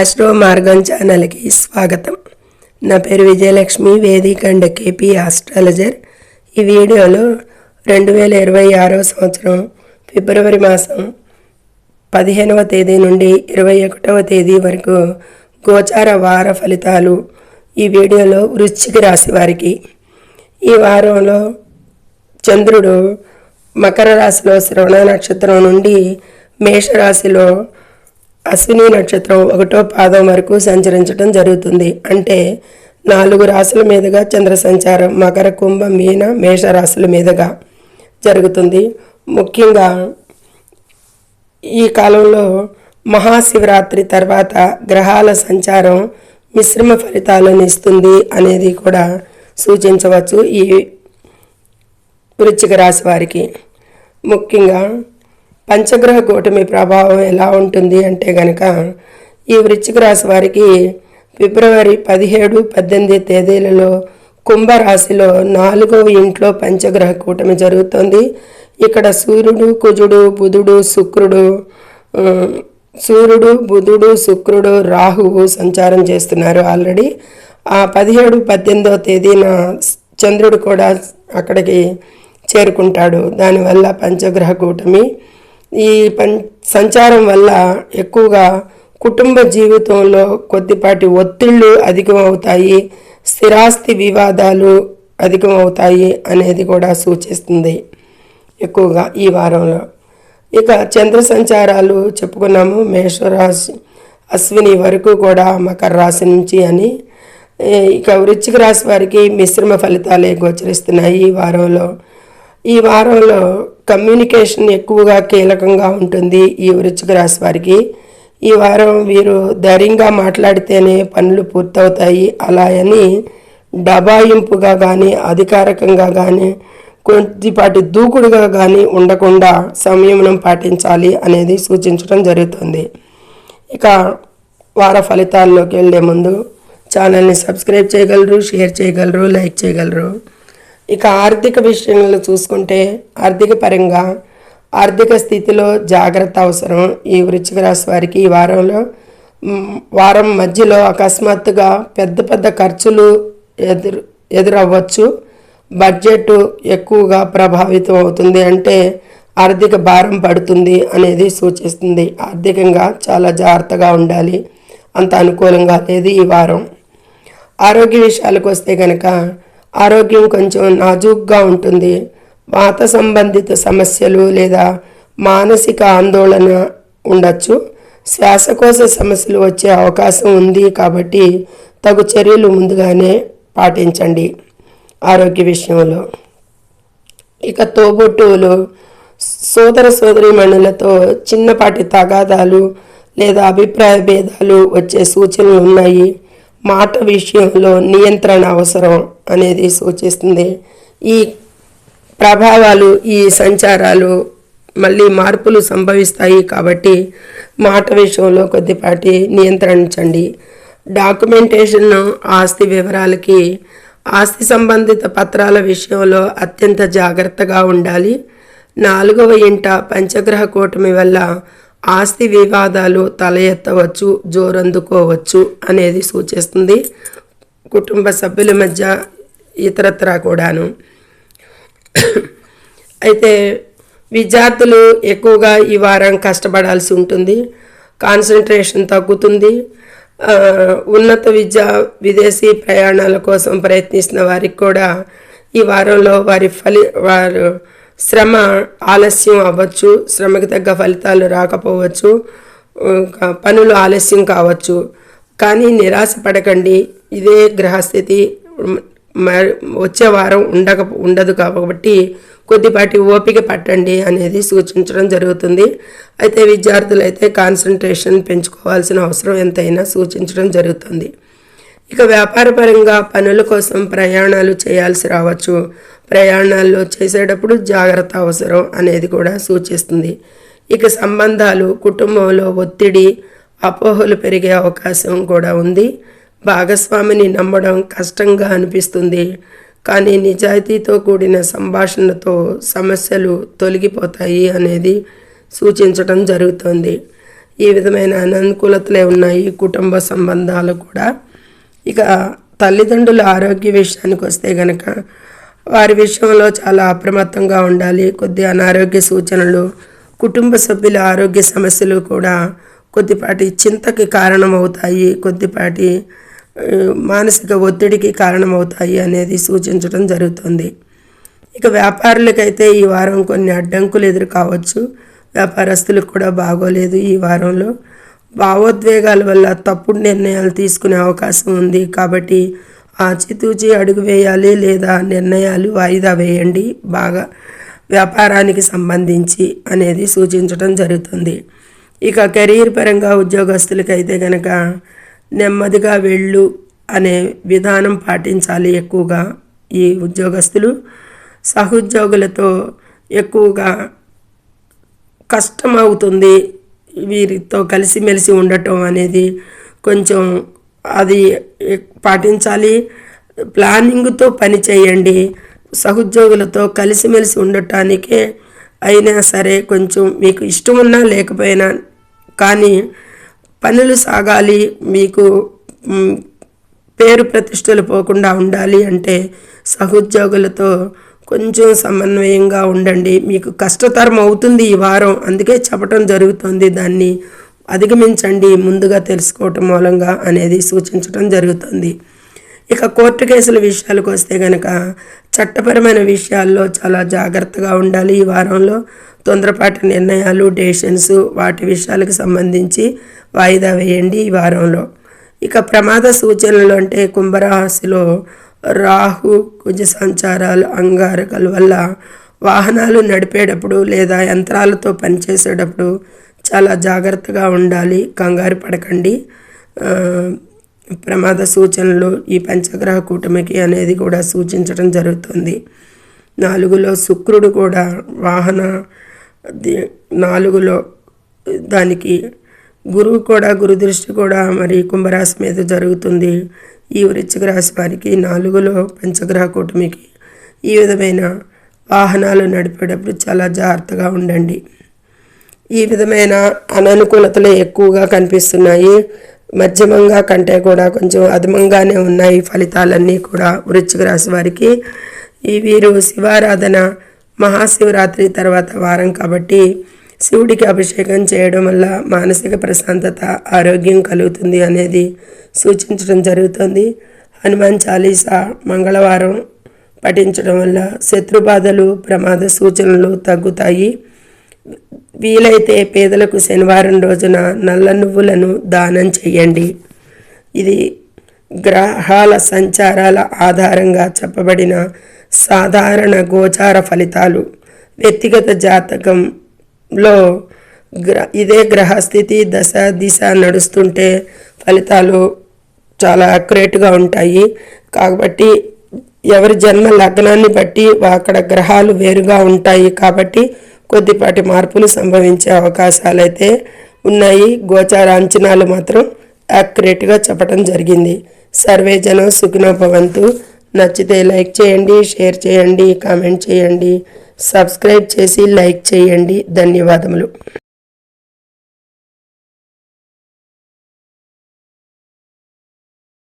Astro మార్గం ఛానల్కి స్వాగతం. నా పేరు విజయలక్ష్మి, వేదిక అండ్ కేపీ ఆస్ట్రాలజర్. ఈ వీడియోలో 2026 సంవత్సరం ఫిబ్రవరి మాసం 15వ తేదీ నుండి 21వ తేదీ వరకు గోచార వార ఫలితాలు ఈ వీడియోలో వృశ్చిక రాశి వారికి. ఈ వారంలో చంద్రుడు మకర రాశిలో శ్రవణ నక్షత్రం నుండి మేషరాశిలో అశ్విని నక్షత్రం 1వ పాదం వరకు సంచరించడం జరుగుతుంది. అంటే 4 రాశుల మీదుగా చంద్ర సంచారం మకర, కుంభ, మీన, మేష రాశుల మీదుగా జరుగుతుంది. ముఖ్యంగా ఈ కాలంలో మహాశివరాత్రి తర్వాత గ్రహాల సంచారం మిశ్రమ ఫలితాలను ఇస్తుంది అనేది కూడా సూచించవచ్చు ఈ వృశ్చిక రాశి వారికి. ముఖ్యంగా పంచగ్రహ కూటమి ప్రభావం ఎలా ఉంటుంది అంటే కనుక ఈ వృశ్చిక రాశి వారికి ఫిబ్రవరి 17, 18 తేదీలలో కుంభరాశిలో 4వ ఇంట్లో పంచగ్రహ కూటమి జరుగుతుంది. ఇక్కడ సూర్యుడు, కుజుడు, బుధుడు, శుక్రుడు, రాహువు సంచారం చేస్తున్నారు ఆల్రెడీ. ఆ 17, 18వ తేదీన చంద్రుడు కూడా అక్కడికి చేరుకుంటాడు. దానివల్ల పంచగ్రహ కూటమి ఈ సంచారం వల్ల ఎక్కువగా కుటుంబ జీవితంలో కొద్దిపాటి ఒత్తిళ్ళు అధికమవుతాయి, స్థిరాస్తి వివాదాలు అధికమవుతాయి అనేది కూడా సూచిస్తుంది ఎక్కువగా ఈ వారంలో. ఇక చంద్ర సంచారాలు చెప్పుకున్నాము, మేషరాశి అశ్విని వరకు కూడా మకర రాశి నుంచి అని. ఇక వృశ్చిక రాశి వారికి మిశ్రమ ఫలితాలే గోచరిస్తున్నాయి ఈ వారంలో కమ్యూనికేషన్ ఎక్కువగా కీలకంగా ఉంటుంది ఈ వృశ్చిక రాశి వారికి. ఈ వారం వీరు ధైర్యంగా మాట్లాడితేనే పనులు పూర్తవుతాయి. అలా అని డబాయింపుగా కానీ అధికారికంగా కానీ కొద్దిపాటి దూకుడుగా కానీ ఉండకుండా సంయమనం పాటించాలి అనేది సూచించడం జరుగుతుంది. ఇక వార ఫలితాల్లోకి వెళ్ళే ముందు ఛానల్ని సబ్స్క్రైబ్ చేయగలరు, షేర్ చేయగలరు, లైక్ చేయగలరు. ఇక ఆర్థిక విషయంలో చూసుకుంటే ఆర్థిక పరంగా ఆర్థిక స్థితిలో జాగ్రత్త అవసరం ఈ వృశ్చిక రాశి వారికి. ఈ వారం మధ్యలో అకస్మాత్తుగా పెద్ద ఖర్చులు ఎదురవ్వచ్చు. బడ్జెట్ ఎక్కువగా ప్రభావితం అవుతుంది, అంటే ఆర్థిక భారం పడుతుంది అనేది సూచిస్తుంది. ఆర్థికంగా చాలా జాగ్రత్తగా ఉండాలి, అంత అనుకూలంగా లేదు ఈ వారం. ఆరోగ్య విషయాలకు వస్తే కనుక ఆరోగ్యం కొంచెం నాజూగ్గా ఉంటుంది. వాత సంబంధిత సమస్యలు లేదా మానసిక ఆందోళన ఉండొచ్చు. శ్వాసకోశ సమస్యలు వచ్చే అవకాశం ఉంది కాబట్టి తగు చర్యలు ముందుగానే పాటించండి ఆరోగ్య విషయంలో. ఇక తోబుట్టువులు, సోదరీమణులతో చిన్నపాటి తగాదాలు లేదా అభిప్రాయ భేదాలు వచ్చే సూచనలు ఉన్నాయి. మాట విషయంలో నియంత్రణ అవసరం అనేది సూచిస్తుంది. ఈ ప్రభావాలు, ఈ సంచారాలు మళ్ళీ మార్పులు సంభవిస్తాయి కాబట్టి మాట విషయంలో కొద్దిపాటి నియంత్రించండి. డాక్యుమెంటేషన్, ఆస్తి వివరాలకి, ఆస్తి సంబంధిత పత్రాల విషయంలో అత్యంత జాగ్రత్తగా ఉండాలి. 4వ ఇంట పంచగ్రహ కూటమి వల్ల ఆస్తి వివాదాలు తల ఎత్తవచ్చు, జోరందుకోవచ్చు అనేది సూచిస్తుంది. కుటుంబ సభ్యుల మధ్య ఇతరత్రా కూడాను. అయితే విద్యార్థులు ఎక్కువగా ఈ వారం కష్టపడాల్సి ఉంటుంది. కాన్సన్ట్రేషన్ తగ్గుతుంది. ఉన్నత విదేశీ ప్రయాణాల కోసం ప్రయత్నిస్తున్న వారికి కూడా ఈ వారంలో వారు శ్రమ ఆలస్యం అవ్వచ్చు, శ్రమకి తగ్గ ఫలితాలు రాకపోవచ్చు, పనులు ఆలస్యం కావచ్చు. కానీ నిరాశ పడకండి. ఇదే గ్రహస్థితి వచ్చే వారం ఉండదు కాబట్టి కొద్దిపాటి ఓపిక పట్టండి అనేది సూచించడం జరుగుతుంది. అయితే విద్యార్థులు అయితే కాన్సన్ట్రేషన్ పెంచుకోవాల్సిన అవసరం ఎంతైనా సూచించడం జరుగుతుంది. ఇక వ్యాపారపరంగా పనుల కోసం ప్రయాణాలు చేయాల్సి రావచ్చు. ప్రయాణాల్లో చేసేటప్పుడు జాగ్రత్త అవసరం అనేది కూడా సూచిస్తుంది. ఇక సంబంధాలు, కుటుంబంలో ఒత్తిడి, అపోహలు పెరిగే అవకాశం కూడా ఉంది. భాగస్వామిని నమ్మడం కష్టంగా అనిపిస్తుంది, కానీ నిజాయితీతో కూడిన సంభాషణతో సమస్యలు తొలగిపోతాయి అనేది సూచించడం జరుగుతుంది. ఈ విధమైన అననుకూలతలే ఉన్నాయి. కుటుంబ సంబంధాలు కూడా. ఇక తల్లిదండ్రుల ఆరోగ్య విషయానికి వస్తే కనుక వారి విషయంలో చాలా అప్రమత్తంగా ఉండాలి. కొద్ది అనారోగ్య సూచనలు, కుటుంబ సభ్యుల ఆరోగ్య సమస్యలు కూడా కొద్దిపాటి చింతకి కారణమవుతాయి, కొద్దిపాటి మానసిక ఒత్తిడికి కారణమవుతాయి అనేది సూచించడం జరుగుతుంది. ఇక వ్యాపారులకైతే ఈ వారం కొన్ని అడ్డంకులు ఎదురు కావచ్చు. వ్యాపారస్తులకు కూడా బాగోలేదు ఈ వారంలో. భావోద్వేగాల వల్ల తప్పుడు నిర్ణయాలు తీసుకునే అవకాశం ఉంది. కాబట్టి ఆచితూచి అడుగు వేయాలి, లేదా నిర్ణయాలు వాయిదా వేయండి బాగా వ్యాపారానికి సంబంధించి అనేది సూచించడం జరుగుతుంది. ఇక కెరీర్ పరంగా ఉద్యోగస్తులకైతే కనుక నెమ్మదిగా వెళ్ళు అనే విధానం పాటించాలి. ఎక్కువగా ఈ ఉద్యోగస్తులు సహోద్యోగులతో ఎక్కువగా కష్టం అవుతుంది. వీరితో కలిసిమెలిసి ఉండటం అనేది కొంచెం అది పాటించాలి. ప్లానింగ్తో పని చేయండి. సహోద్యోగులతో కలిసిమెలిసి ఉండటానికే అయినా సరే కొంచెం మీకు ఇష్టం ఉన్నా లేకపోయినా కానీ పనులు సాగాలి, మీకు పేరు ప్రతిష్టలు పోకుండా ఉండాలి అంటే సహోద్యోగులతో కొంచెం సమన్వయంగా ఉండండి. మీకు కష్టతరం అవుతుంది ఈ వారం, అందుకే చెప్పటం జరుగుతుంది. దాన్ని అధిగమించండి ముందుగా తెలుసుకోవటం మూలంగా అనేది సూచించడం జరుగుతుంది. ఇక కోర్టు కేసుల విషయాలకు వస్తే కనుక చట్టపరమైన విషయాల్లో చాలా జాగ్రత్తగా ఉండాలి. ఈ వారంలో తొందరపాటు నిర్ణయాలు, డెసిషన్స్ వాటి విషయాలకు సంబంధించి వాయిదా వేయండి ఈ వారంలో. ఇక ప్రమాద సూచనలు అంటే కుంభరాశిలో రాహు కుజ సంచారాలు, అంగారకల వల్ల వాహనాలు నడిపేటప్పుడు లేదా యంత్రాలతో పనిచేసేటప్పుడు చాలా జాగ్రత్తగా ఉండాలి. కంగారు పడకండి. ప్రమాద సూచనలు ఈ పంచగ్రహ కూటమికి అనేది కూడా సూచించడం జరుగుతుంది. 4లో శుక్రుడు కూడా వాహన 4లో దానికి గురువు కూడా, గురు దృష్టి కూడా మరి కుంభరాశి మీద జరుగుతుంది. ఈ వృశ్చిక రాశి వారికి 4లో పంచగ్రహ కూటమికి ఈ విధమైన వాహనాలు నడిపేటప్పుడు చాలా జాగ్రత్తగా ఉండండి. ఈ విధమైన అననుకూలతలు ఎక్కువగా కనిపిస్తున్నాయి. మధ్యమంగా కంటే కూడా కొంచెం అధిమంగానే ఉన్నాయి ఫలితాలన్నీ కూడా వృశ్చిక రాశి వారికి. వీరు శివారాధన, మహాశివరాత్రి తర్వాత వారం కాబట్టి శివుడికి అభిషేకం చేయడం వల్ల మానసిక ప్రశాంతత, ఆరోగ్యం కలుగుతుంది అనేది సూచించడం జరుగుతుంది. హనుమాన్ చాలీసా మంగళవారం పఠించడం వల్ల శత్రుబాధలు, ప్రమాద సూచనలు తగ్గుతాయి. వీలైతే పేదలకు శనివారం రోజున నల్ల నువ్వులను దానం చేయండి. ఇది గ్రహాల సంచారాల ఆధారంగా చెప్పబడిన సాధారణ గోచార ఫలితాలు. వ్యక్తిగత జాతకంలో ఇదే గ్రహస్థితి, దశ, దిశ నడుస్తుంటే ఫలితాలు చాలా అక్యురేట్గా ఉంటాయి. కాబట్టి ఎవరి జన్మ లగ్నాన్ని బట్టి అక్కడ గ్రహాలు వేరుగా ఉంటాయి. కాబట్టి కొద్దిపాటి మార్పులు సంభవించే అవకాశాలు అయితే ఉన్నాయి. గోచార అంచనాలు మాత్రం యాక్యురేట్గా చెప్పడం జరిగింది. సర్వే జనం సుఖినో భవంతు. నచ్చితే లైక్ చేయండి, షేర్ చేయండి, కామెంట్ చేయండి, సబ్స్క్రైబ్ చేసి లైక్ చేయండి. ధన్యవాదములు.